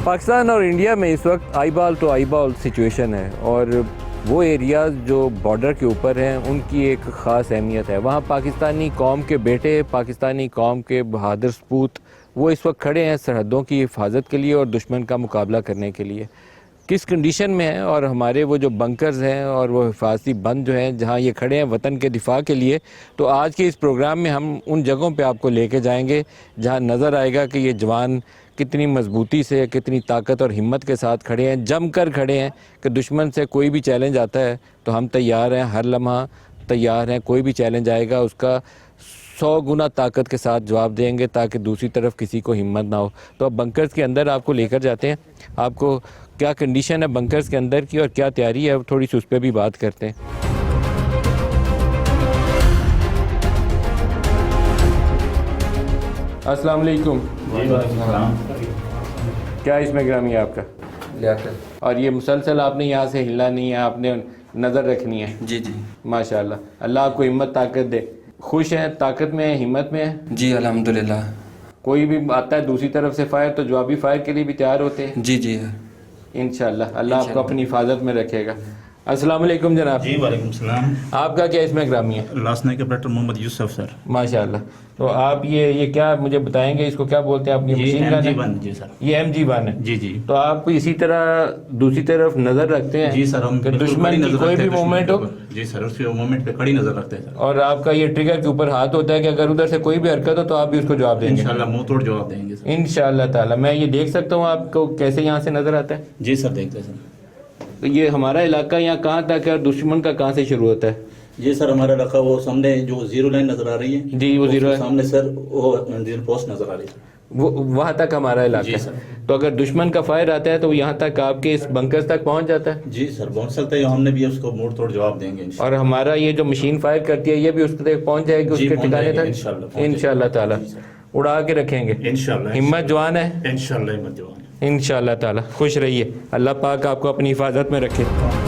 पाकिस्तान और इंडिया में इस वक्त eyeball to eyeball situation है और वो एरियाज़ जो बॉर्डर के ऊपर हैं उनकी एक ख़ास अहमियत है। वहाँ पाकिस्तानी कौम के बेटे, पाकिस्तानी कौम के बहादुर सपूत वो इस वक्त खड़े हैं सरहदों की हिफाजत के लिए और दुश्मन का मुकाबला करने के लिए। किस कंडीशन में है और हमारे वो जो बंकर्स हैं और वो हिफाजती बंद जो हैं जहाँ ये खड़े हैं वतन के दिफा के लिए, तो आज के इस प्रोग्राम में हम उन जगहों पे आपको लेके जाएंगे जहाँ नज़र आएगा कि ये जवान कितनी मजबूती से, कितनी ताकत और हिम्मत के साथ खड़े हैं, जम कर खड़े हैं कि दुश्मन से कोई भी चैलेंज आता है तो हम तैयार हैं, हर लम्हा तैयार हैं। कोई भी चैलेंज आएगा उसका 100 गुना ताकत के साथ जवाब देंगे ताकि दूसरी तरफ किसी को हिम्मत ना हो। तो अब बंकर्स के अंदर आपको लेकर जाते हैं, आपको क्या कंडीशन है बंकर्स के अंदर की और क्या तैयारी है थोड़ी सी उस पर भी बात करते हैं। अस्सलाम वालेकुम। क्या इसमें ग्रामी है आपका? लियाकत। और ये मुसलसल आपने यहाँ से हिलना नहीं है, आपने नज़र रखनी है। जी जी माशाल्लाह, अल्लाह आपको हिम्मत ताकत दे। खुश हैं, ताकत में है, हिम्मत में है? जी अल्हम्दुलिल्लाह। कोई भी आता है दूसरी तरफ से फायर तो जवाबी फायर के लिए भी तैयार होते हैं? जी जी इंशाल्लाह अल्लाह आपको अपनी हिफाजत में रखेगा। अस्सलाम वालेकुम जनाब। जी वालेकुम सलाम। आपका क्या इसमें ग्रामी है? Last night operator Mohammad Yusuf sir. माशाल्लाह। तो आप ये क्या मुझे बताएंगे, इसको क्या बोलते हैं? अपनी मशीन गन है? जी सर। ये MG1 है? जी जी। तो आप इसी तरह दूसरी तरफ नजर रखते हैं? जी सर, हम कि दुश्मन की कोई भी मूवमेंट हो? जी सर, उसके मूवमेंट पे कड़ी नजर रखते हैं सर। और आपका ये ट्रिगर के ऊपर हाथ होता है कि अगर उधर से कोई भी हरकत हो तो आप भी उसको जवाब देंगे? इंशाल्लाह मुंह तोड़ जवाब देंगे सर। इंशाल्लाह ताला। मैं ये देख सकता हूँ आपको कैसे यहाँ से नजर आता है? जी सर, देखते हैं सर। तो ये हमारा इलाका यहाँ कहाँ तक है और दुश्मन का कहाँ से शुरू होता है? जी सर, हमारा इलाका वो सामने जो जीरो लाइन नजर आ रही है। जी वो जीरो है सामने सर, वो जीरो पोस्ट नजर आ रही है। वो वहाँ तक हमारा इलाका जी है। सर। तो अगर दुश्मन का फायर आता है तो यहाँ तक आपके इस बंकर्स तक पहुँच जाता है? जी सर, पहुंच सकता है। हमने भी उसको मुंह तोड़ जवाब देंगे इंशाल्लाह। और हमारा ये जो मशीन फायर करती है ये भी उस तक पहुँच जाएगी, जी, उसके पहुंच ठिकाने जाएगी, तक? इंशाल्लाह पहुंच इंशाल्लाह ताला जी सर। उड़ा के रखेंगे। इंशाल्लाह। हिम्मत जवान है? इंशाल्लाह हिम्मत जवान है। इंशाल्लाह ताला। खुश रहिए, अल्लाह पाक आपको अपनी हिफाजत में रखे।